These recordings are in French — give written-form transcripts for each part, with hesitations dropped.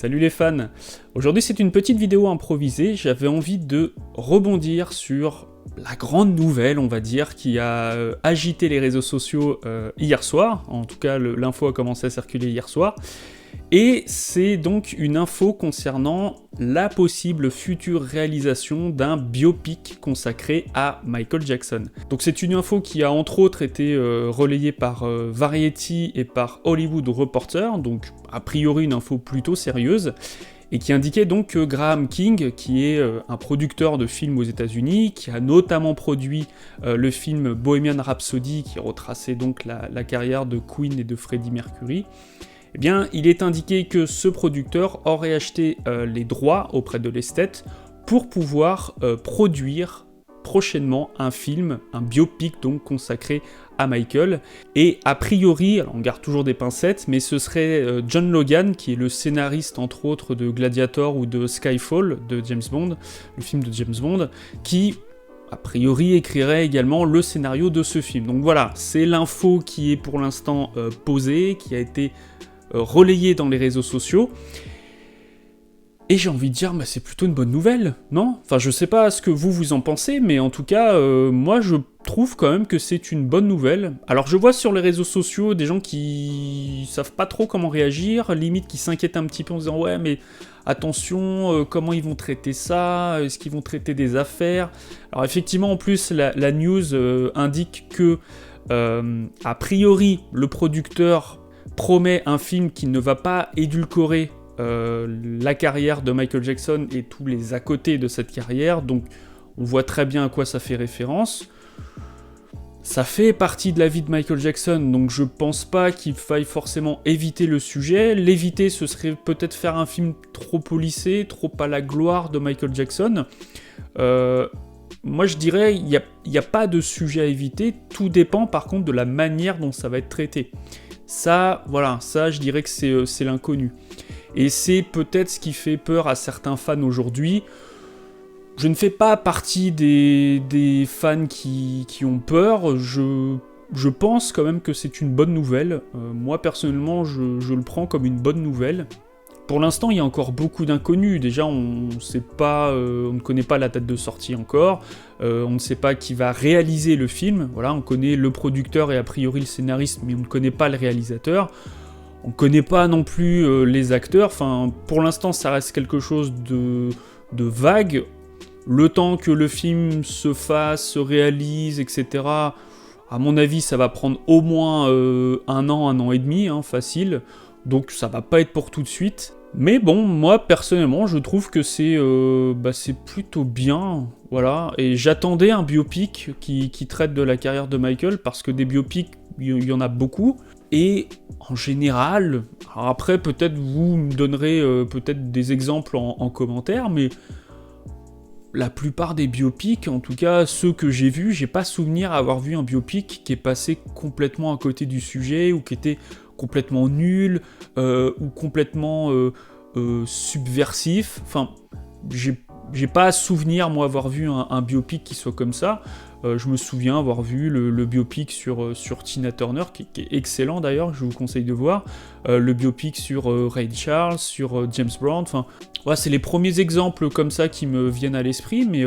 Salut les fans. Aujourd'hui c'est une petite vidéo improvisée, j'avais envie de rebondir sur la grande nouvelle, on va dire, qui a agité les réseaux sociaux hier soir, en tout cas l'info a commencé à circuler hier soir, et c'est donc une info concernant la possible future réalisation d'un biopic consacré à Michael Jackson. Donc c'est une info qui a entre autres été relayée par Variety et par Hollywood Reporter, donc a priori une info plutôt sérieuse, et qui indiquait donc que Graham King, qui est un producteur de films aux États-Unis, qui a notamment produit le film Bohemian Rhapsody, qui retraçait donc la carrière de Queen et de Freddie Mercury, eh bien, il est indiqué que ce producteur aurait acheté les droits auprès de l'esthète pour pouvoir produire prochainement un film, un biopic donc consacré à Michael. Et a priori, alors on garde toujours des pincettes, mais ce serait John Logan, qui est le scénariste entre autres de Gladiator ou de Skyfall de James Bond, le film de James Bond, qui a priori écrirait également le scénario de ce film. Donc voilà, c'est l'info qui est pour l'instant posée, qui a été relayée dans les réseaux sociaux. Et j'ai envie de dire, bah, c'est plutôt une bonne nouvelle, non ? Enfin, je sais pas ce que vous en pensez, mais en tout cas, moi je trouve quand même que c'est une bonne nouvelle. Alors je vois sur les réseaux sociaux des gens qui savent pas trop comment réagir, limite qui s'inquiètent un petit peu en se disant « Ouais, mais attention, comment ils vont traiter ça ? Est-ce qu'ils vont traiter des affaires ?» Alors effectivement, en plus, la news indique que, a priori, le producteur promet un film qui ne va pas édulcorer la carrière de Michael Jackson et tous les à côté de cette carrière, donc on voit très bien à quoi ça fait référence. Ça fait partie de la vie de Michael Jackson, donc je pense pas qu'il faille forcément éviter le sujet. L'éviter, ce serait peut-être faire un film trop policé, trop à la gloire de Michael Jackson. Moi je dirais, il n'y a pas de sujet à éviter, tout dépend par contre de la manière dont ça va être traité. Ça, voilà, ça je dirais que c'est l'inconnu. Et c'est peut-être ce qui fait peur à certains fans aujourd'hui. Je ne fais pas partie des fans qui ont peur, je pense quand même que c'est une bonne nouvelle. Moi personnellement, je le prends comme une bonne nouvelle. Pour l'instant, il y a encore beaucoup d'inconnus. Déjà, on ne connaît pas la date de sortie encore. On ne sait pas qui va réaliser le film. Voilà, on connaît le producteur et a priori le scénariste, mais on ne connaît pas le réalisateur. On ne connaît pas non plus les acteurs. Enfin, pour l'instant, ça reste quelque chose de vague. Le temps que le film se fasse, se réalise, etc., à mon avis, ça va prendre au moins un an et demi, hein, facile. Donc ça va pas être pour tout de suite. Mais bon, moi personnellement, je trouve que c'est plutôt bien, voilà. Et j'attendais un biopic qui traite de la carrière de Michael, parce que des biopics, il y en a beaucoup. Et en général, alors après peut-être vous me donnerez peut-être des exemples en commentaire, mais la plupart des biopics, en tout cas ceux que j'ai vus, j'ai pas souvenir avoir vu un biopic qui est passé complètement à côté du sujet, ou qui était complètement nul, ou complètement subversif. Enfin, j'ai pas à souvenir, moi, avoir vu un biopic qui soit comme ça. Je me souviens avoir vu le biopic sur Tina Turner, qui est excellent d'ailleurs, je vous conseille de voir. Le biopic sur Ray Charles, sur James Brown. Enfin, ouais, c'est les premiers exemples comme ça qui me viennent à l'esprit, mais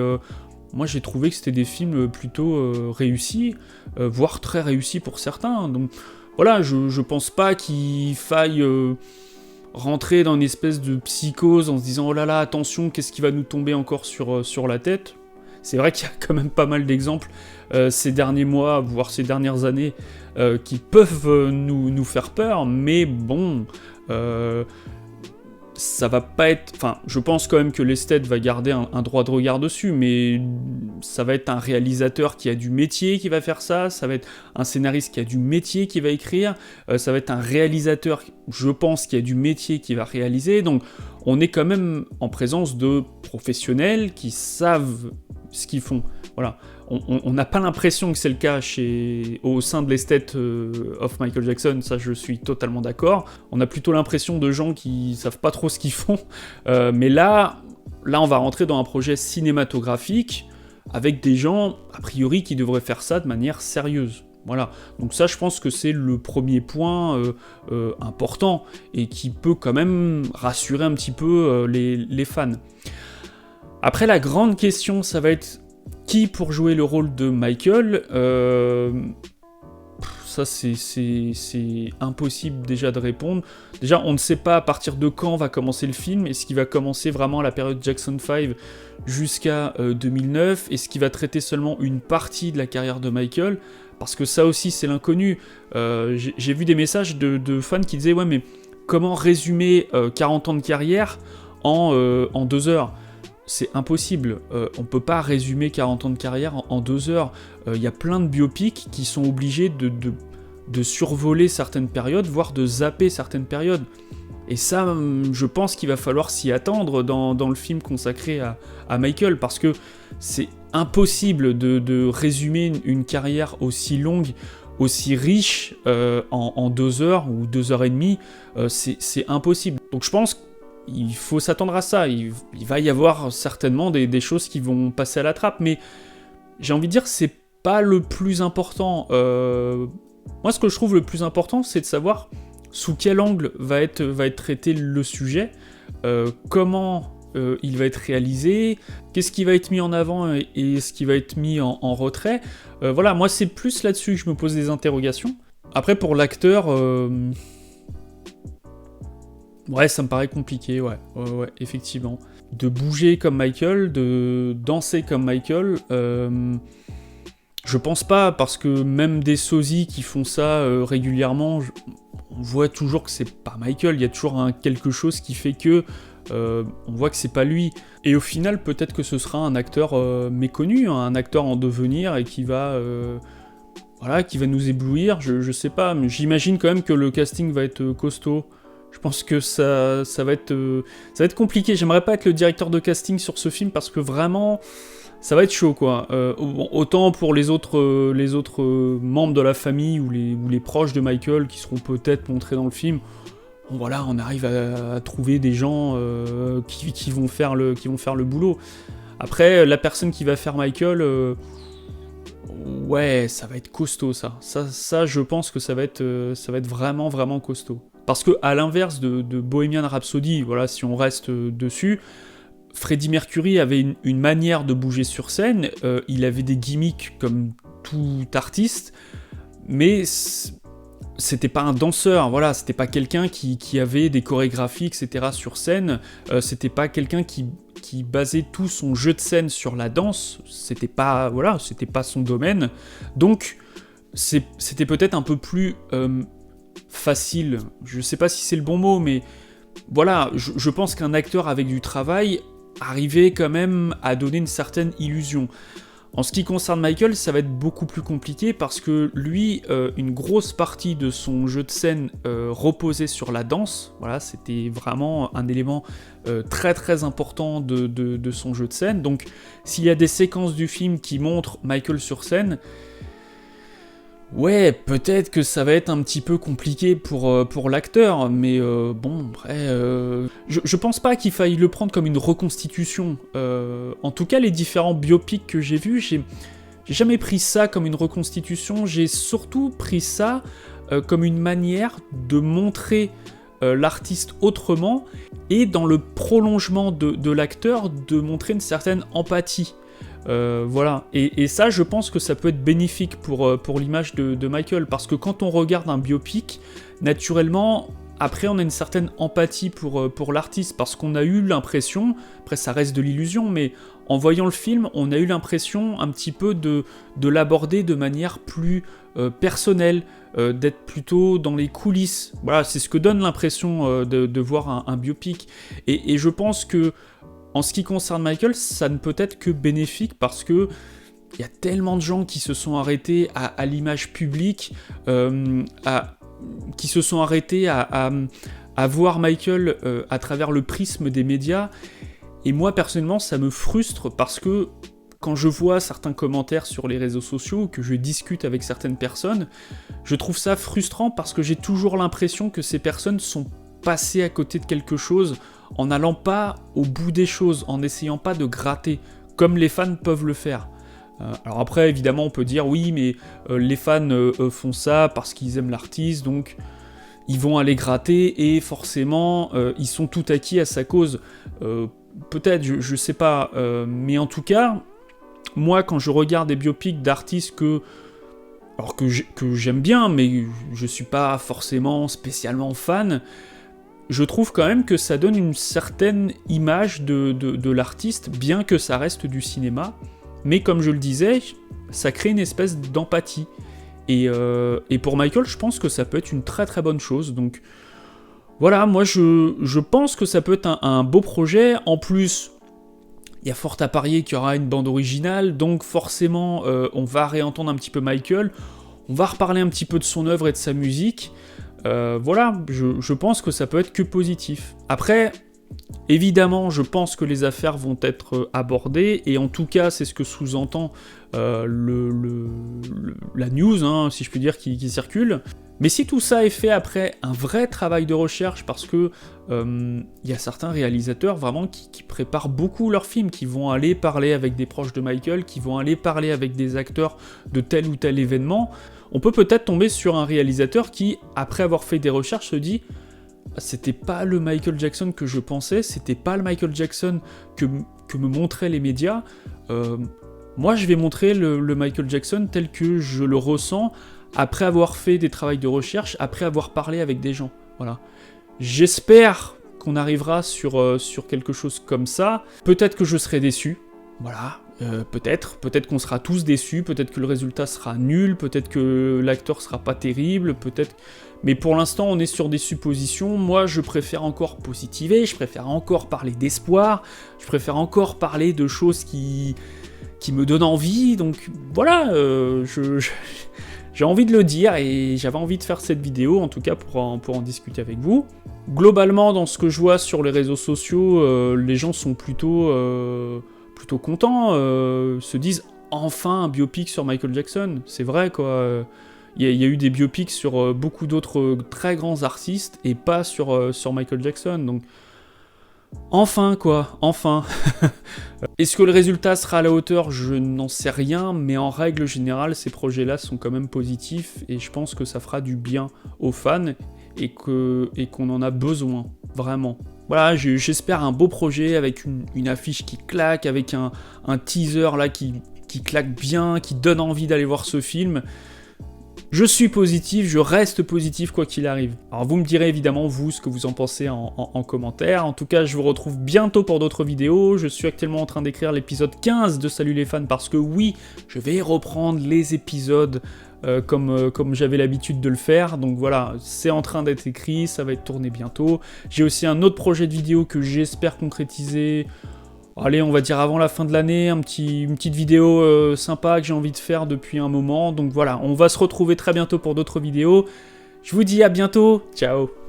moi j'ai trouvé que c'était des films plutôt réussis, voire très réussis pour certains. Donc voilà, je pense pas qu'il faille rentrer dans une espèce de psychose en se disant « Oh là là, attention, qu'est-ce qui va nous tomber encore sur la tête ?» C'est vrai qu'il y a quand même pas mal d'exemples ces derniers mois, voire ces dernières années, qui peuvent nous faire peur, mais bon, ça va pas être... Enfin, je pense quand même que l'esthète va garder un droit de regard dessus, mais ça va être un réalisateur qui a du métier qui va faire ça, ça va être un scénariste qui a du métier qui va écrire, ça va être un réalisateur, je pense, qui a du métier qui va réaliser, donc on est quand même en présence de professionnels qui savent ce qu'ils font. Voilà. On n'a pas l'impression que c'est le cas au sein de l'esthète of Michael Jackson, ça je suis totalement d'accord. On a plutôt l'impression de gens qui savent pas trop ce qu'ils font, mais là on va rentrer dans un projet cinématographique avec des gens, a priori, qui devraient faire ça de manière sérieuse. Voilà, donc ça je pense que c'est le premier point important et qui peut quand même rassurer un petit peu les fans. Après la grande question, ça va être qui pour jouer le rôle de Michael. Ça c'est impossible déjà de répondre. Déjà on ne sait pas à partir de quand va commencer le film, est-ce qu'il va commencer vraiment à la période Jackson 5 jusqu'à 2009, est-ce qu'il va traiter seulement une partie de la carrière de Michael, parce que ça aussi c'est l'inconnu. J'ai vu des messages de fans qui disaient ouais mais comment résumer 40 ans de carrière en 2 heures? C'est impossible, on peut pas résumer 40 ans de carrière en 2 heures. Y a plein de biopics qui sont obligés de survoler certaines périodes, voire de zapper certaines périodes. Et ça, je pense qu'il va falloir s'y attendre dans le film consacré à Michael, parce que c'est impossible de résumer une carrière aussi longue, aussi riche en 2 heures ou 2 heures et demie. C'est impossible. Donc je pense qu'il faut s'attendre à ça. Il va y avoir certainement des choses qui vont passer à la trappe, mais j'ai envie de dire que c'est pas le plus important. Moi, ce que je trouve le plus important, c'est de savoir sous quel angle va être traité le sujet, comment il va être réalisé, qu'est-ce qui va être mis en avant et ce qui va être mis en retrait. Voilà, moi c'est plus là-dessus que je me pose des interrogations. Après pour l'acteur, ouais ça me paraît compliqué, ouais, effectivement. De bouger comme Michael, de danser comme Michael, je pense pas, parce que même des sosies qui font ça régulièrement, on voit toujours que c'est pas Michael, il y a toujours quelque chose qui fait que on voit que c'est pas lui. Et au final, peut-être que ce sera un acteur méconnu, un acteur en devenir et qui va nous éblouir, je sais pas, mais j'imagine quand même que le casting va être costaud. Je pense que ça va être compliqué. J'aimerais pas être le directeur de casting sur ce film parce que vraiment ça va être chaud, quoi. Autant pour les autres membres de la famille ou les proches de Michael qui seront peut-être montrés dans le film. Bon, voilà, on arrive à trouver des gens qui vont faire le boulot. Après, la personne qui va faire Michael, ouais, ça va être costaud, ça. Ça, je pense que ça va être vraiment, vraiment costaud. Parce que à l'inverse de Bohemian Rhapsody, voilà, si on reste dessus, Freddie Mercury avait une manière de bouger sur scène, il avait des gimmicks comme tout artiste, mais c'était pas un danseur, voilà, c'était pas quelqu'un qui avait des chorégraphies, etc. sur scène, c'était pas quelqu'un qui basait tout son jeu de scène sur la danse, c'était pas son domaine, donc c'était peut-être un peu plus facile, je sais pas si c'est le bon mot, mais voilà, je pense qu'un acteur avec du travail arrivait quand même à donner une certaine illusion. En ce qui concerne Michael, ça va être beaucoup plus compliqué parce que lui, une grosse partie de son jeu de scène reposait sur la danse. Voilà, c'était vraiment un élément très très important de son jeu de scène. Donc, s'il y a des séquences du film qui montrent Michael sur scène, ouais, peut-être que ça va être un petit peu compliqué pour l'acteur, mais bon, après, je pense pas qu'il faille le prendre comme une reconstitution. En tout cas, les différents biopics que j'ai vus, j'ai jamais pris ça comme une reconstitution, j'ai surtout pris ça comme une manière de montrer l'artiste autrement, et dans le prolongement de l'acteur, de montrer une certaine empathie. Voilà, et ça je pense que ça peut être bénéfique pour l'image de Michael, parce que quand on regarde un biopic, naturellement, après on a une certaine empathie pour l'artiste, parce qu'on a eu l'impression, après ça reste de l'illusion, mais en voyant le film, on a eu l'impression un petit peu de l'aborder de manière plus personnelle, d'être plutôt dans les coulisses. Voilà, c'est ce que donne l'impression de voir un biopic, et je pense que en ce qui concerne Michael, ça ne peut être que bénéfique parce que il y a tellement de gens qui se sont arrêtés à l'image publique, qui se sont arrêtés à voir Michael à travers le prisme des médias. Et moi, personnellement, ça me frustre parce que quand je vois certains commentaires sur les réseaux sociaux, que je discute avec certaines personnes, je trouve ça frustrant parce que j'ai toujours l'impression que ces personnes sont passées à côté de quelque chose en n'allant pas au bout des choses, en n'essayant pas de gratter, comme les fans peuvent le faire. Alors après, évidemment, on peut dire, oui, mais les fans font ça parce qu'ils aiment l'artiste, donc ils vont aller gratter, et forcément, ils sont tout acquis à sa cause. Peut-être, je sais pas, mais en tout cas, moi, quand je regarde des biopics d'artistes que j'aime bien, mais je suis pas forcément spécialement fan, je trouve quand même que ça donne une certaine image de l'artiste, bien que ça reste du cinéma, mais comme je le disais, ça crée une espèce d'empathie. Et pour Michael, je pense que ça peut être une très très bonne chose, donc voilà, moi je pense que ça peut être un beau projet. En plus, il y a fort à parier qu'il y aura une bande originale, donc forcément on va réentendre un petit peu Michael, on va reparler un petit peu de son œuvre et de sa musique. Voilà, je pense que ça peut être que positif. Après, évidemment, je pense que les affaires vont être abordées, et en tout cas, c'est ce que sous-entend la news, hein, si je puis dire, qui circule. Mais si tout ça est fait après un vrai travail de recherche, parce que y a certains réalisateurs vraiment qui préparent beaucoup leurs films, qui vont aller parler avec des proches de Michael, qui vont aller parler avec des acteurs de tel ou tel événement, on peut peut-être tomber sur un réalisateur qui, après avoir fait des recherches, se dit « c'était pas le Michael Jackson que je pensais, c'était pas le Michael Jackson que me montraient les médias, moi je vais montrer le Michael Jackson tel que je le ressens, après avoir fait des travaux de recherche, après avoir parlé avec des gens. » Voilà. J'espère qu'on arrivera sur quelque chose comme ça. Peut-être que je serai déçu. Voilà. Peut-être qu'on sera tous déçus, peut-être que le résultat sera nul, peut-être que l'acteur sera pas terrible, peut-être... Mais pour l'instant, on est sur des suppositions. Moi, je préfère encore positiver, je préfère encore parler d'espoir, je préfère encore parler de choses qui me donnent envie. Donc voilà, j'ai envie de le dire, et j'avais envie de faire cette vidéo, en tout cas pour en discuter avec vous. Globalement, dans ce que je vois sur les réseaux sociaux, les gens sont plutôt contents, se disent enfin un biopic sur Michael Jackson. C'est vrai, quoi. Il y a eu des biopics sur beaucoup d'autres très grands artistes, et pas sur Michael Jackson, donc enfin, quoi, enfin. Est-ce que le résultat sera à la hauteur? Je n'en sais rien, mais en règle générale, ces projets-là sont quand même positifs, et je pense que ça fera du bien aux fans, et qu'on en a besoin, vraiment. Voilà, j'espère un beau projet avec une affiche qui claque, avec un teaser là qui claque bien, qui donne envie d'aller voir ce film. Je suis positif, je reste positif quoi qu'il arrive. Alors vous me direz évidemment vous ce que vous en pensez en commentaire. En tout cas, je vous retrouve bientôt pour d'autres vidéos. Je suis actuellement en train d'écrire l'épisode 15 de Salut les fans, parce que oui, je vais reprendre les épisodes comme j'avais l'habitude de le faire. Donc voilà, c'est en train d'être écrit, ça va être tourné bientôt. J'ai aussi un autre projet de vidéo que j'espère concrétiser. Allez, on va dire avant la fin de l'année, une petite vidéo sympa que j'ai envie de faire depuis un moment. Donc voilà, on va se retrouver très bientôt pour d'autres vidéos. Je vous dis à bientôt, ciao.